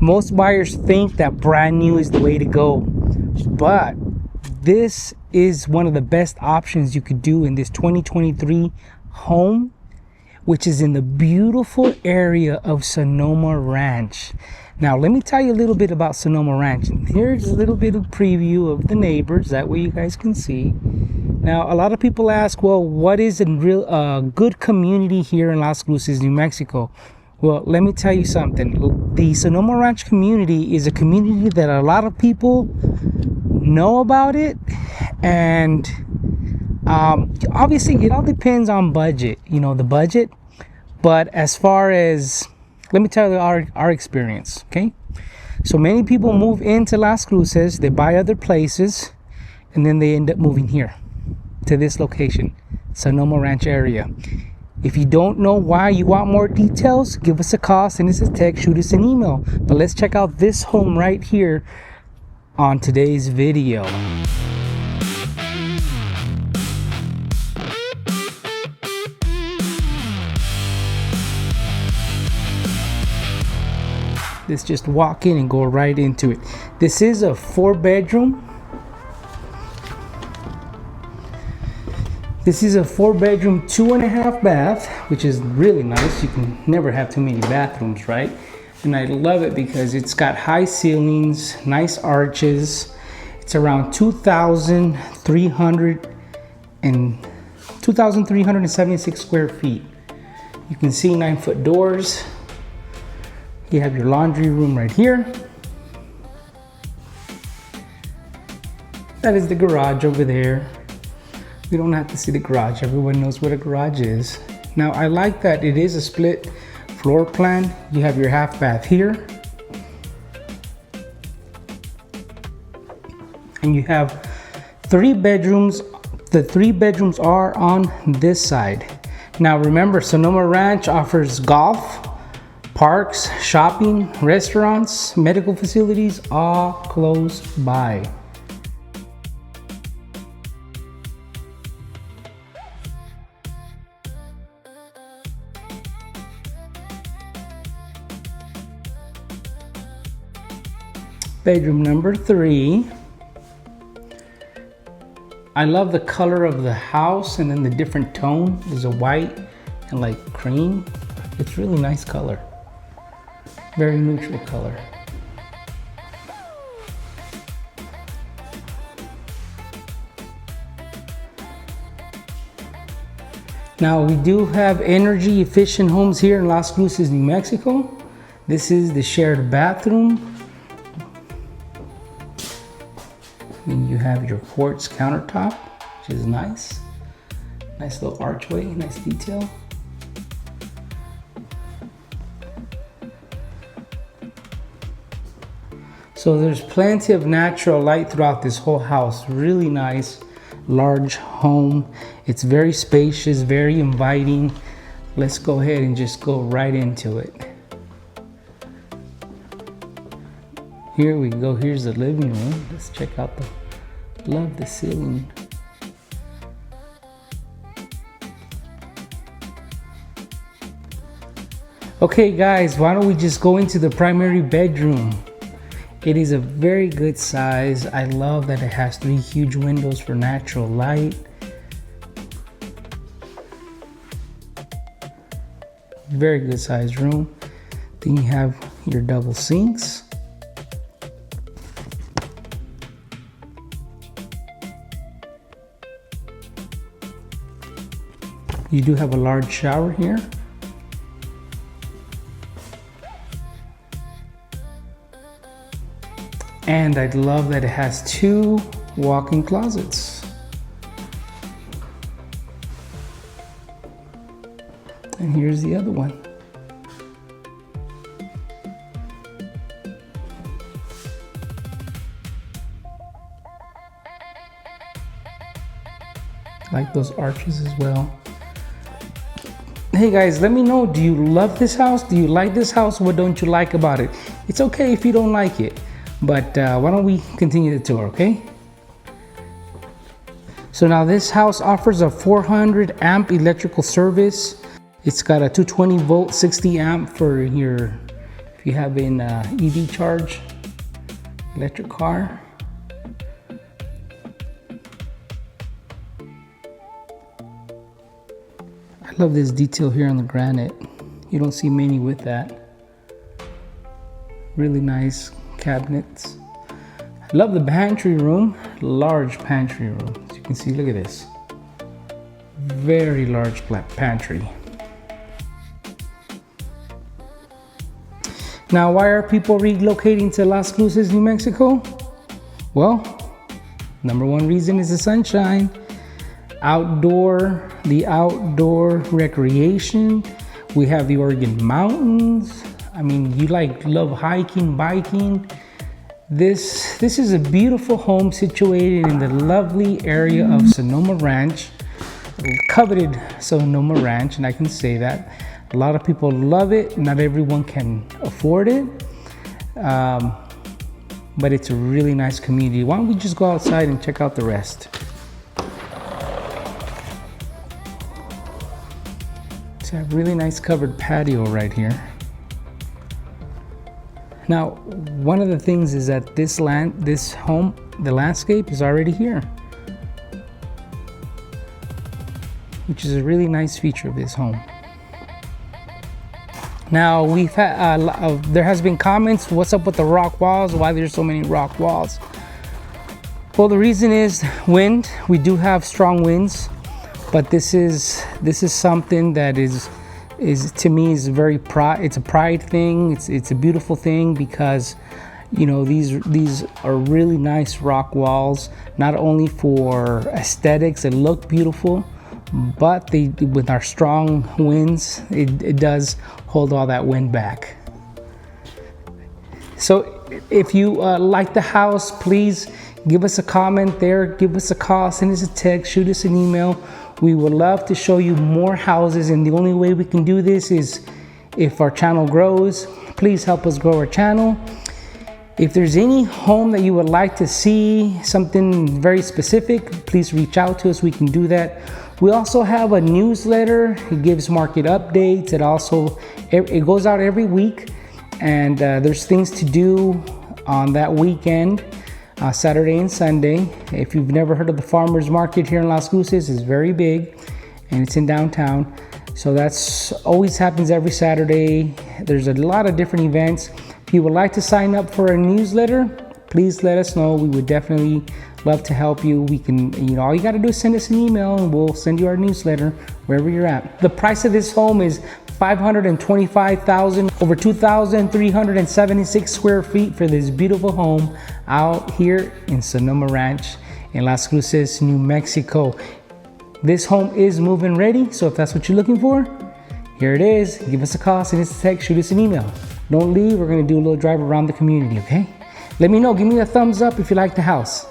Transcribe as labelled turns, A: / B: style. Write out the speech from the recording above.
A: Most buyers think that brand new is the way to go, but this is one of the best options you could do in this 2023 home, which is in the beautiful area of Sonoma Ranch. Now, let me tell you a little bit about Sonoma Ranch. Here's a little bit of preview of the neighbors. That way you guys can see. Now, a lot of people ask, well, what is a real good community here in Las Cruces, New Mexico? Well, let me tell you something. The Sonoma Ranch community is a community that a lot of people know about it, and obviously it all depends on budget, the budget. But as far as, let me tell you our experience, okay? So many people move into Las Cruces, they buy other places, and then they end up moving here to this location, Sonoma Ranch area. If you don't know why, you want more details, give us a call, send us a text, shoot us an email. But let's check out this home right here on today's video. Let's just walk in and go right into it. This is a 4-bedroom. This is a 4-bedroom, 2.5 bath, which is really nice. You can never have too many bathrooms, right? And I love it because it's got high ceilings, nice arches. It's around 2,376 square feet. You can see 9-foot doors. You have your laundry room right here. That is the garage over there. We don't have to see the garage. Everyone knows what a garage is. Now, I like that it is a split floor plan. You have your half bath here. And you have 3 bedrooms. The 3 bedrooms are on this side. Now, remember, Sonoma Ranch offers golf, parks, shopping, restaurants, medical facilities, all close by. Bedroom number 3. I love the color of the house and then the different tone. There's a white and like cream. It's really nice color. Very neutral color. Now, we do have energy efficient homes here in Las Cruces, New Mexico. This is the shared bathroom. And you have your quartz countertop, which is nice. Nice little archway, nice detail. So there's plenty of natural light throughout this whole house. Really nice, large home. It's very spacious, very inviting. Let's go ahead and just go right into it. Here we go. Here's the living room. Let's check out love the ceiling. Okay guys, why don't we just go into the primary bedroom? It is a very good size. I love that it has 3 huge windows for natural light. Very good sized room. Then you have your double sinks. You do have a large shower here. And I love that it has 2 walk-in closets. And here's the other one. Like those arches as well. Hey guys, let me know, do you love this house? Do you like this house? What don't you like about it? It's okay if you don't like it, but why don't we continue the tour, okay? So now this house offers a 400 amp electrical service. It's got a 220 volt 60 amp for your, if you have an EV charge, electric car. I love this detail here on the granite. You don't see many with that. Really nice cabinets. I love the pantry room, large pantry room. As you can see, look at this. Very large pantry. Now, why are people relocating to Las Cruces, New Mexico? Well, number one reason is the sunshine. The outdoor recreation. We have the Oregon mountains. I mean, you love hiking, biking. This is a beautiful home situated in the lovely area of Sonoma Ranch, coveted Sonoma Ranch, and I can say that. A lot of people love it. Not everyone can afford it, but it's a really nice community. Why don't we just go outside and check out the rest? It's a really nice covered patio right here. Now, one of the things is that this home, the landscape is already here, which is a really nice feature of this home. Now, we've had there has been comments, what's up with the rock walls? Why there's so many rock walls? Well, the reason is wind. We do have strong winds, but this is something that is to me is it's a pride thing. It's a beautiful thing because, you know, these are really nice rock walls, not only for aesthetics, they look beautiful, but with our strong winds, it does hold all that wind back. So if you like the house, please give us a comment there, give us a call, send us a text, shoot us an email. We would love to show you more houses, and the only way we can do this is if our channel grows. Please help us grow our channel. If there's any home that you would like to see, something very specific, please reach out to us. We can do that. We also have a newsletter. It gives market updates. It goes out every week, and there's things to do on that weekend, Saturday and Sunday. If you've never heard of the farmers market here in Las Cruces, it's very big, and it's in downtown. So that's always happens every Saturday. There's a lot of different events. If you would like to sign up for a newsletter, please let us know. We would definitely love to help you. We can, all you got to do is send us an email and we'll send you our newsletter wherever you're at. The price of this home is $525,000, over 2,376 square feet for this beautiful home out here in Sonoma Ranch in Las Cruces, New Mexico. This home is move-in ready, so if that's what you're looking for, here it is. Give us a call, send us a text, shoot us an email. Don't leave. We're going to do a little drive around the community, okay? Let me know. Give me a thumbs up if you like the house.